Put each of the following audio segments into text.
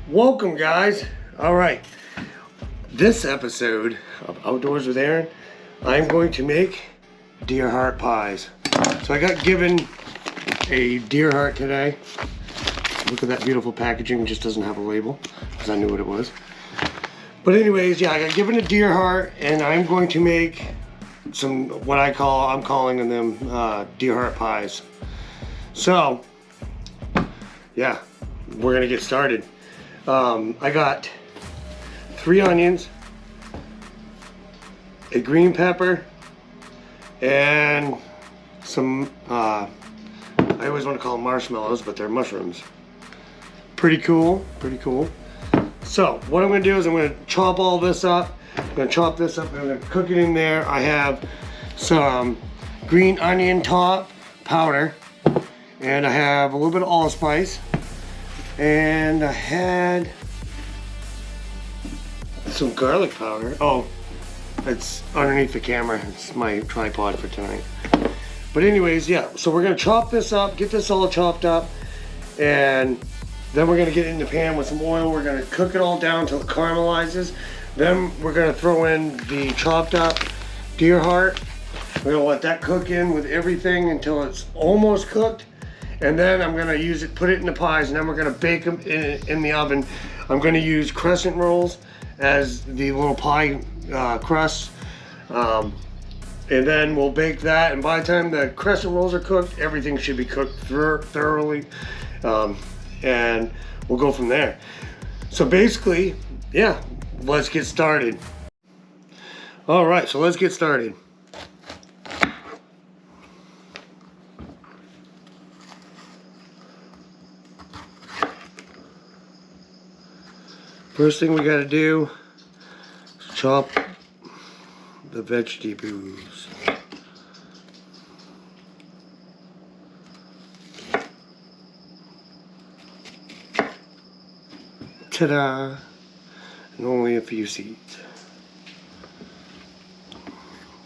Welcome, guys. All right, this episode of Outdoors with Aaron, I'm going to make deer heart pies. So I got given a deer heart today. Look at that beautiful packaging. It just doesn't have a label because I knew what it was. But anyways, yeah, I got given a deer heart, and I'm going to make some I'm calling them deer heart pies. So yeah, we're gonna get started. I got 3 onions, a green pepper, and some, I always want to call them marshmallows, but they're mushrooms. Pretty cool, pretty cool. So what I'm going to do is I'm going to chop all this up. I'm going to chop this up and I'm going to cook it in there. I have some green onion top powder, and I have a little bit of allspice. And I had some garlic powder. Oh, it's underneath the camera. It's my tripod for tonight. But anyways, yeah, so we're gonna chop this up, get this all chopped up, and then we're gonna get it in the pan with some oil. We're gonna cook it all down until it caramelizes. Then we're gonna throw in the chopped up deer heart. We're gonna let that cook in with everything until it's almost cooked. And then I'm gonna use it, put it in the pies, and then we're gonna bake them in the oven. I'm gonna use crescent rolls as the little pie crust. And then we'll bake that, and by the time the crescent rolls are cooked, everything should be cooked thoroughly. And we'll go from there. So basically, yeah, let's get started. All right, so let's get started. First thing we gotta do is chop the vegetables. Ta-da! And only a few seeds.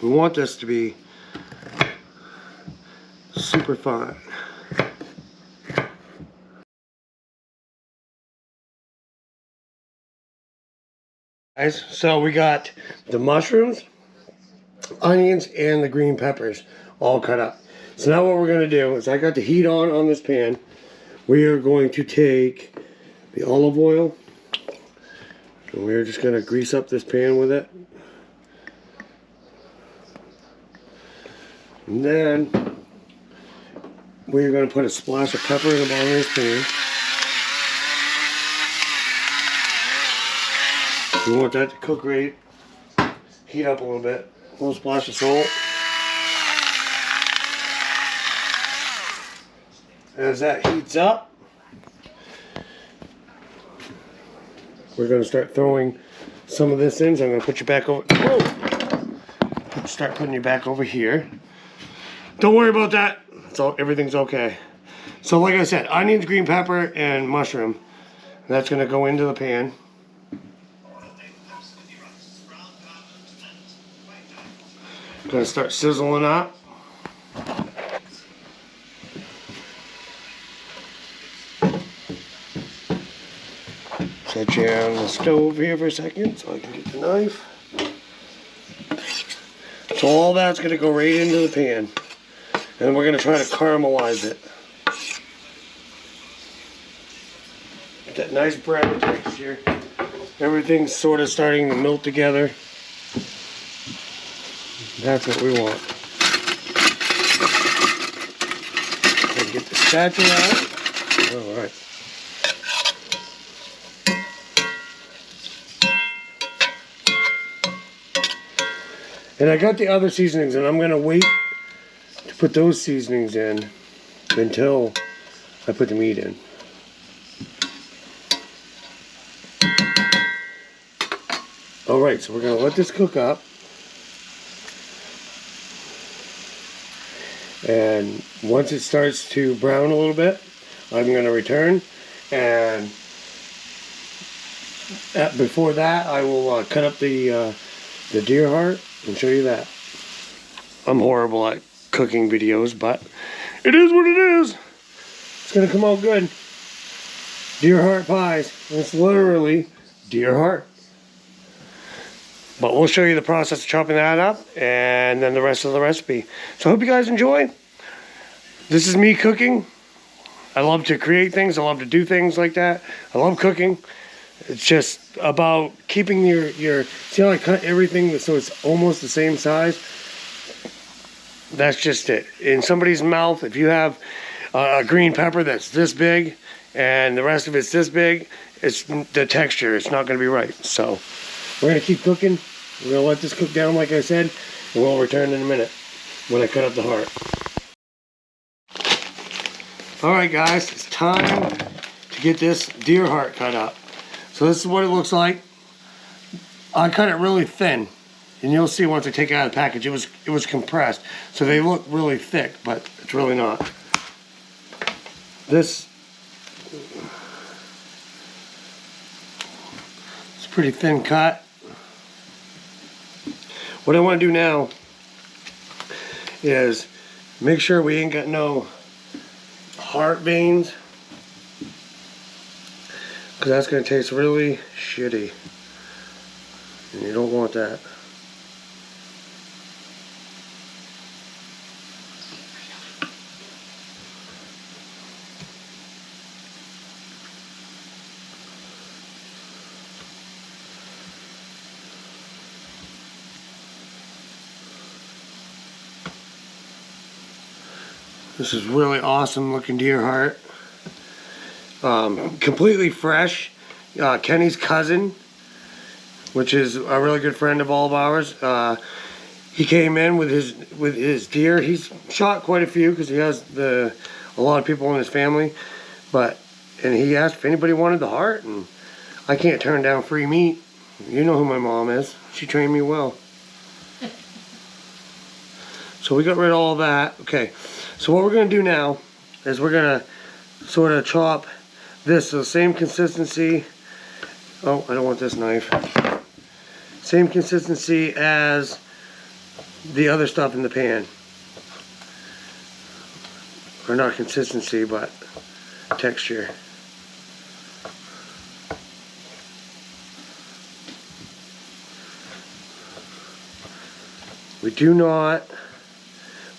We want this to be super fine. Guys, so we got the mushrooms, onions, and the green peppers all cut up. So now what we're going to do is I got the heat on this pan. We are going to take the olive oil, and we're just going to grease up this pan with it. And then we're going to put a splash of pepper in the bottom of this pan. We want that to cook right, heat up a little bit. A little splash of salt. As that heats up, we're going to start throwing some of this in. So I'm going to put you back over. Whoa! Start putting you back over here. Don't worry about that. Everything's okay. So like I said, onions, green pepper, and mushroom. That's going to go into the pan. Gonna start sizzling up. Set you on the stove here for a second so I can get the knife. So all that's gonna go right into the pan. And we're gonna try to caramelize it. Get that nice bread texture. Everything's sort of starting to melt together. That's what we want. Get the spatula out. Alright. And I got the other seasonings, and I'm going to wait to put those seasonings in until I put the meat in. Alright, so we're going to let this cook up. And once it starts to brown a little bit, I'm going to return, and before that I will cut up the deer heart and show you that. I'm horrible at cooking videos, but it is what it is. It's going to come out good. deer heart pies. It's literally deer heart. But we'll show you the process of chopping that up and then the rest of the recipe. So I hope you guys enjoy. This is me cooking. I love to create things. I love to do things like that. I love cooking. It's just about keeping your see how I cut everything so it's almost the same size? That's just it. In somebody's mouth, if you have a green pepper that's this big and the rest of it's this big, it's the texture. It's not going to be right. So we're going to keep cooking. We're going to let this cook down like I said, and we'll return in a minute when I cut up the heart. Alright guys, it's time to get this deer heart cut up. So this is what it looks like. I cut it really thin, and you'll see once I take it out of the package, it was compressed. So they look really thick, but it's really not. This it's pretty thin cut. What I want to do now is make sure we ain't got no heart veins, because that's going to taste really shitty, and you don't want that. This is really awesome looking deer heart. Completely fresh. Kenny's cousin, which is a really good friend of all of ours, he came in with his deer. He's shot quite a few because he has a lot of people in his family, and he asked if anybody wanted the heart, and I can't turn down free meat. You know who my mom is. She trained me well. So we got rid of all that. Okay, so what we're going to do now is we're going to sort of chop this to the same consistency. Oh, I don't want this knife. Same consistency as the other stuff in the pan. Or not consistency, but texture. We do not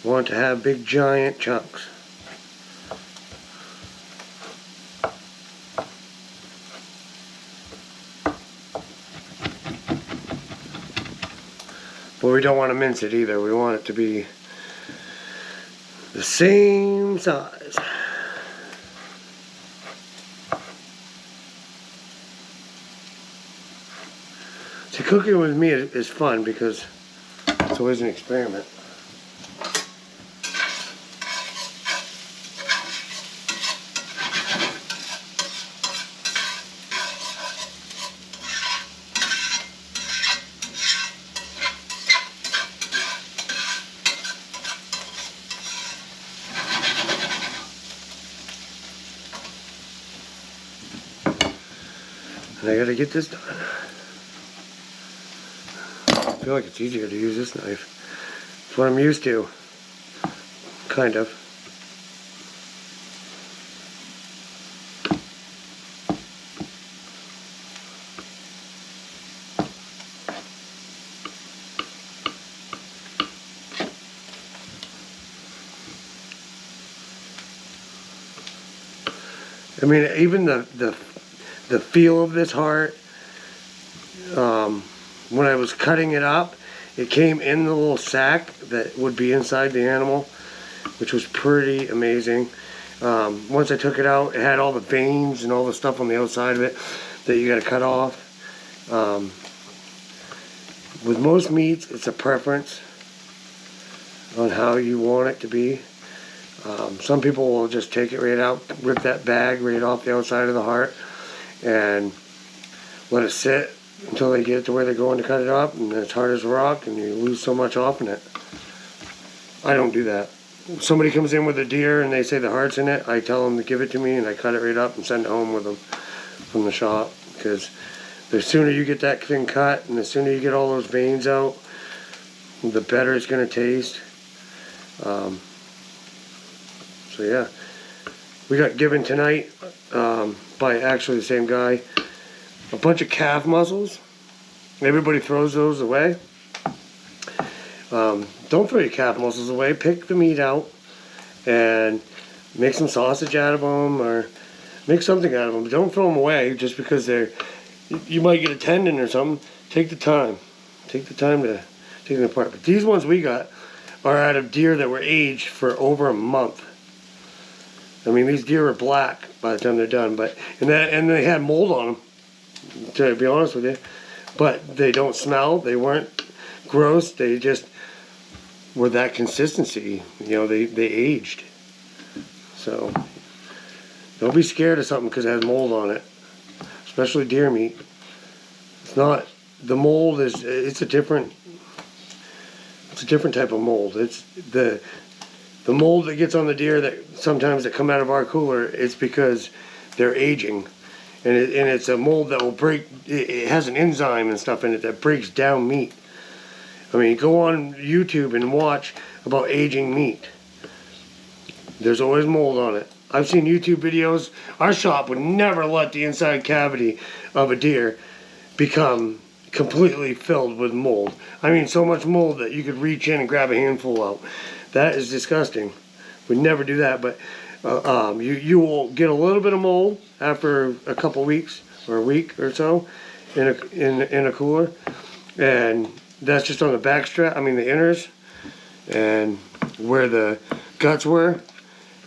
want to have big giant chunks. But we don't want to mince it either. We want it to be the same size. See, cooking with me is fun because it's always an experiment. And I gotta get this done. I feel like it's easier to use this knife. It's what I'm used to. Kind of. I mean, even the feel of this heart, when I was cutting it up, it came in the little sack that would be inside the animal, which was pretty amazing. Once I took it out, it had all the veins and all the stuff on the outside of it that you got to cut off. With most meats, it's a preference on how you want it to be. Some people will just take it right out, rip that bag right off the outside of the heart, and let it sit until they get it to where they're going to cut it up, and it's hard as a rock, and you lose so much off in it. I don't do that. If somebody comes in with a deer and they say the heart's in it, I tell them to give it to me, and I cut it right up and send it home with them from the shop, because the sooner you get that thing cut and the sooner you get all those veins out, the better it's going to taste. So yeah, we got given tonight by actually the same guy. A bunch of calf muscles. Everybody throws those away. Don't throw your calf muscles away. Pick the meat out and make some sausage out of them, or make something out of them. Don't throw them away just because you might get a tendon or something. Take the time. Take the time to take them apart. But these ones we got are out of deer that were aged for over a month. I mean, these deer are black by the time they're done, and they had mold on them, to be honest with you. But they don't smell. They weren't gross. They just were that consistency. You know, they aged. So don't be scared of something because it has mold on it, especially deer meat. It's not, the mold is, it's a different type of mold. It's the mold that gets on the deer that sometimes that come out of our cooler. It's because they're aging, and it's a mold that will break. It has an enzyme and stuff in it that breaks down meat. I mean, go on YouTube and watch about aging meat. There's always mold on it. I've seen YouTube videos. Our shop would never let the inside cavity of a deer become completely filled with mold. I mean, so much mold that you could reach in and grab a handful out. That is disgusting. We'd never do that, but you will get a little bit of mold after a couple weeks or a week or so in a cooler, and that's just on the back strap. I mean, the inners and where the guts were.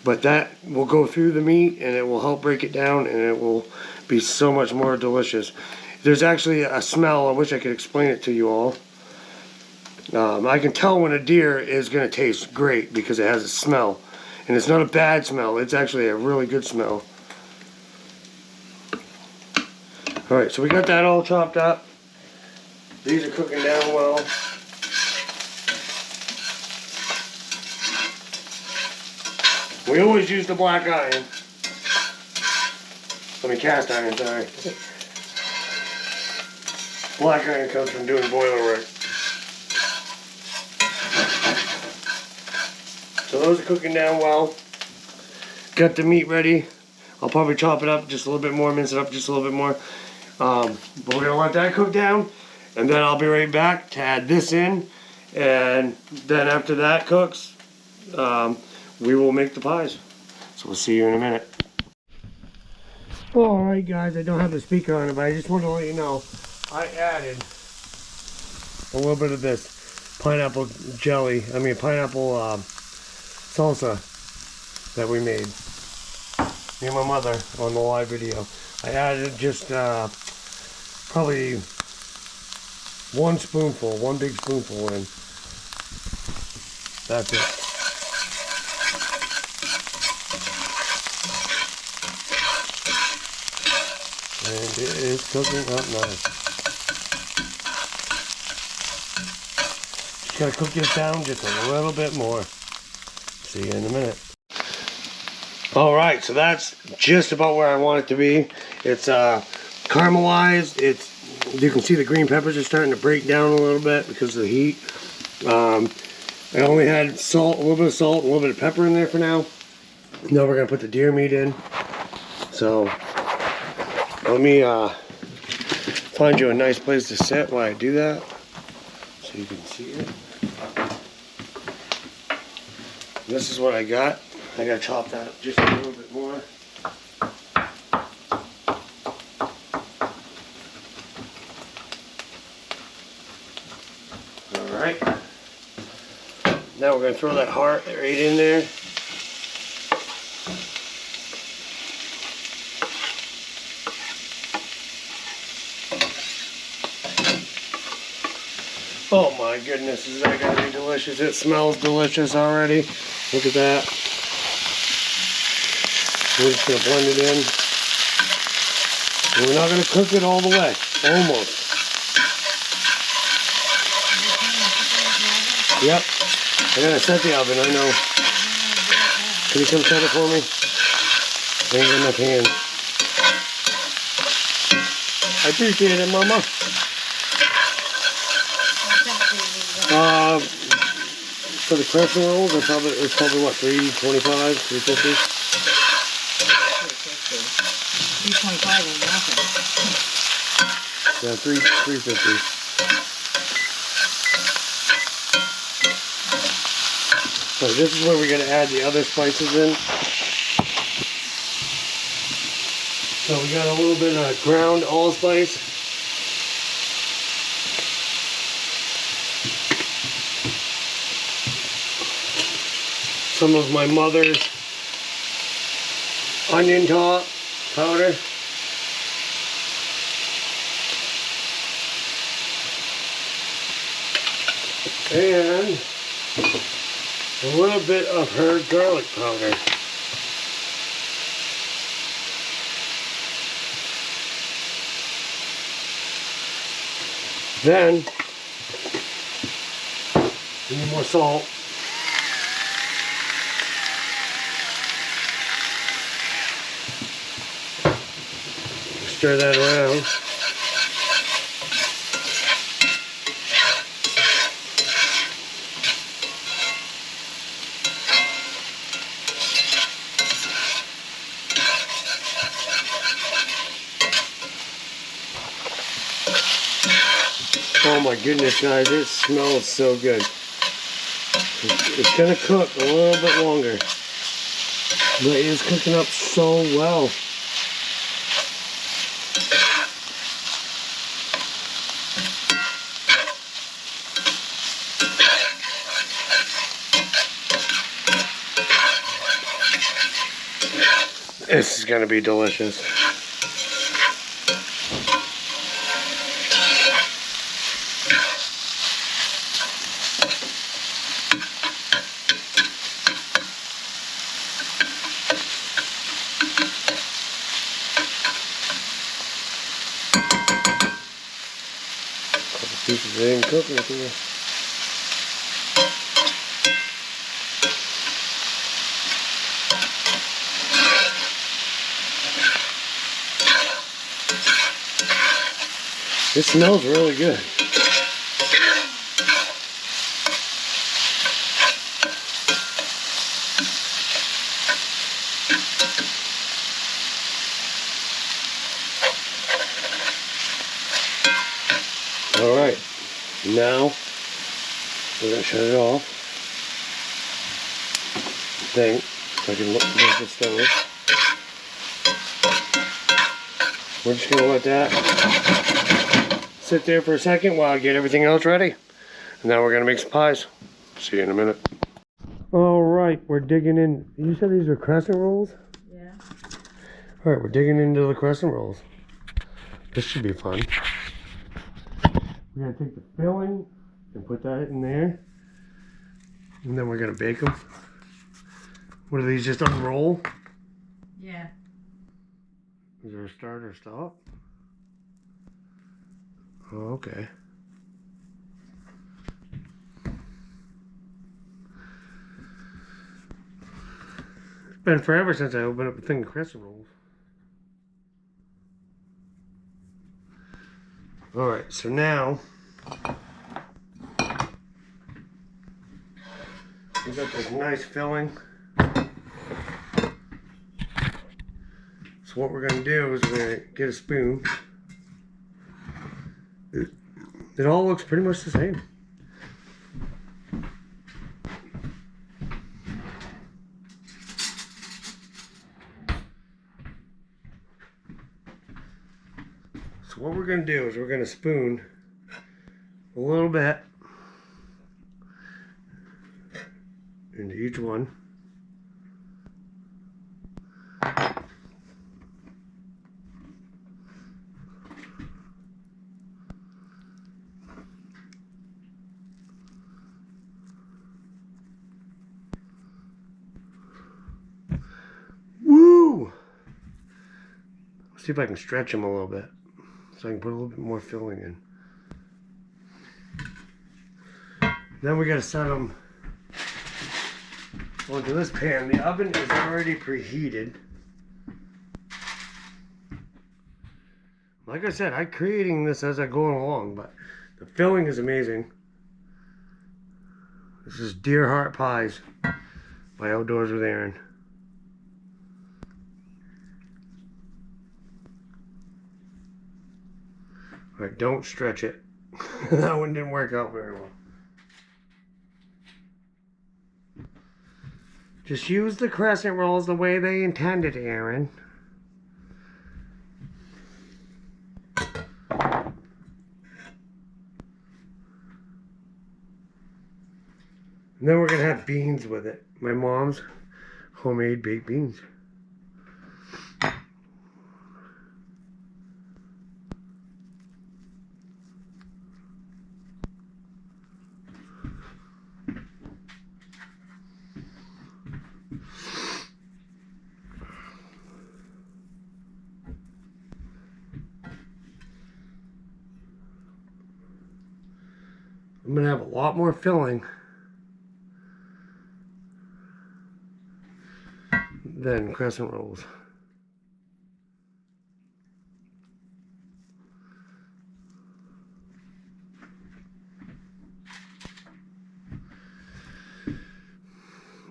But that will go through the meat and it will help break it down, and it will be so much more delicious. There's actually a smell. I wish I could explain it to you all. I can tell when a deer is going to taste great because it has a smell. And it's not a bad smell. It's actually a really good smell. Alright, so we got that all chopped up. These are cooking down well. We always use the black iron. I mean, cast iron, sorry. Black iron comes from doing boiler work. So those are cooking down well. Got the meat ready. I'll probably chop it up just a little bit more, mince it up just a little bit more. But we're going to let that cook down, and then I'll be right back to add this in. And then after that cooks, we will make the pies. So we'll see you in a minute. Alright guys, I don't have the speaker on it, but I just wanted to let you know I added a little bit of this pineapple jelly, pineapple salsa that we made, me and my mother, on the live video. I added just probably one big spoonful in. That's it. And it is cooking up nice. Just gotta cook this down just a little bit more. See you in a minute. Alright, so that's just about where I want it to be. It's caramelized. You can see the green peppers are starting to break down a little bit because of the heat. I only had salt, a little bit of salt, a little bit of pepper in there for now. Now we're gonna put the deer meat in. So let me find you a nice place to sit while I do that, so you can see it. This is what I got. I gotta chop that up just a little bit more. Alright. Now we're gonna throw that heart right in there. Oh my goodness, is that gonna be delicious? It smells delicious already. Look at that. We're just gonna blend it in. And we're not gonna cook it all the way. Almost. Yep. I gotta set the oven, I know. Can you come set it for me? I ain't got enough hands. I appreciate it, Mama. For the crescent rolls, it's probably what, $3.25, $3.50? 325 is nothing. Yeah, 350. So this is where we're gonna add the other spices in. So we got a little bit of ground allspice. Some of my mother's onion powder. And a little bit of her garlic powder. Then, we need more salt. Stir that around. Oh my goodness, guys, it smells so good. It's gonna cook a little bit longer, but it is cooking up so well. This is gonna be delicious. Couple pieces ain't cooking right there. It smells really good. All right, now we're gonna shut it off. Thing, so I can look at the stove. We're just gonna let that sit there for a second while I get everything else ready. And now we're gonna make some pies. See you in a minute. All right, we're digging in. You said these are crescent rolls? Yeah. All right, we're digging into the crescent rolls. This should be fun. We're gonna take the filling and put that in there. And then we're gonna bake them. What are these, just unroll? Yeah. Is there a start or stop? Oh, okay. It's been forever since I opened up a thing of crescent rolls. Alright, so now we got this nice filling. So what we're going to do is we're going to get a spoon. It all looks pretty much the same. So what we're going to do is we're going to spoon a little bit into each one. Woo! Let's see if I can stretch them a little bit so I can put a little bit more filling in. Then we got to set them onto this pan. The oven is already preheated. Like I said, I'm creating this as I go along, but the filling is amazing. This is Deer Heart Pies by Outdoors with Aaron. Alright, don't stretch it. That one didn't work out very well. Just use the crescent rolls the way they intended, Aaron. And then we're gonna have beans with it. My mom's homemade baked beans. I'm gonna have a lot more filling than crescent rolls.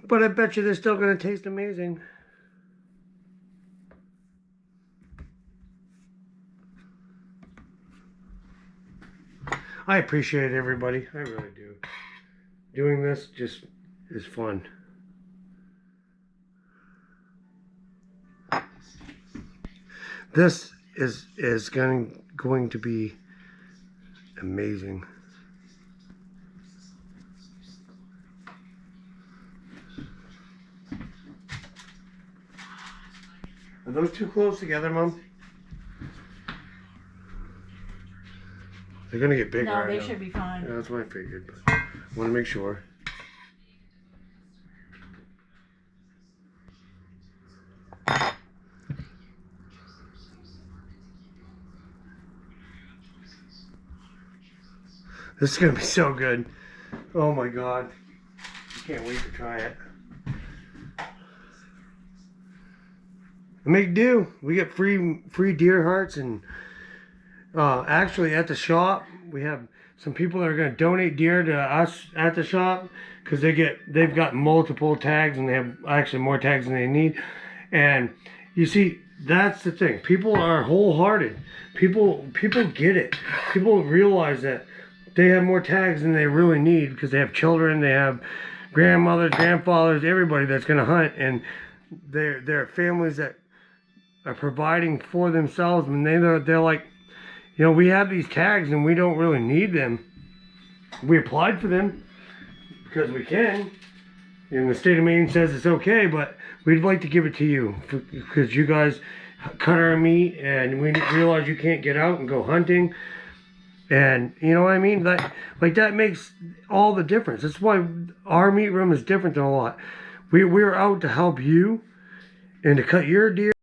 But I bet you they're still gonna taste amazing. I appreciate everybody. I really do. Doing this just is fun. This is going to be amazing. Are those too close together, Mom? They're gonna get bigger. No, they should be fine. Yeah, that's what I figured, but I want to make sure. This is gonna be so good. Oh my god. I can't wait to try it. Make do. We get free deer hearts, and actually at the shop we have some people that are going to donate deer to us at the shop because they've got multiple tags and they have actually more tags than they need. And you see, that's the thing. People are wholehearted. People get it. People realize that they have more tags than they really need because they have children, they have grandmothers, grandfathers, everybody that's going to hunt, and they're families that are providing for themselves, and they're like, you know, we have these tags and we don't really need them. We applied for them because we can, and the state of Maine says it's okay, but we'd like to give it to you because you guys cut our meat and we realize you can't get out and go hunting. And you know what I mean? That makes all the difference. That's why our meat room is different than a lot. We're out to help you and to cut your deer.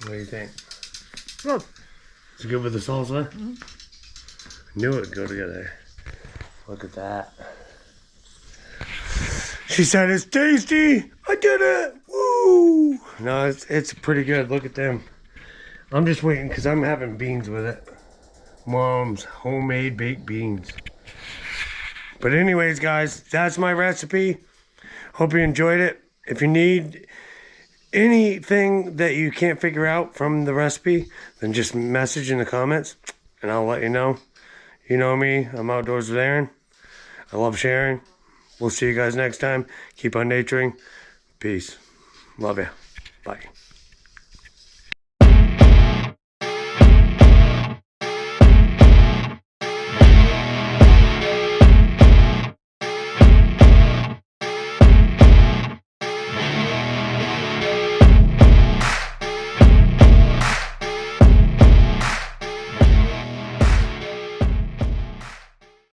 What do you think? Good. Is it good with the salsa? Knew it would go together. Look at that. She said it's tasty. I did it. Woo! No, it's pretty good. Look at them. I'm just waiting because I'm having beans with it. Mom's homemade baked beans. But anyways, guys, that's my recipe. Hope you enjoyed it. If you need anything that you can't figure out from the recipe, then just message in the comments and I'll let you know. You know me, I'm Outdoors with Aaron. I love sharing. We'll see you guys next time. Keep on naturing. Peace. Love ya. Bye.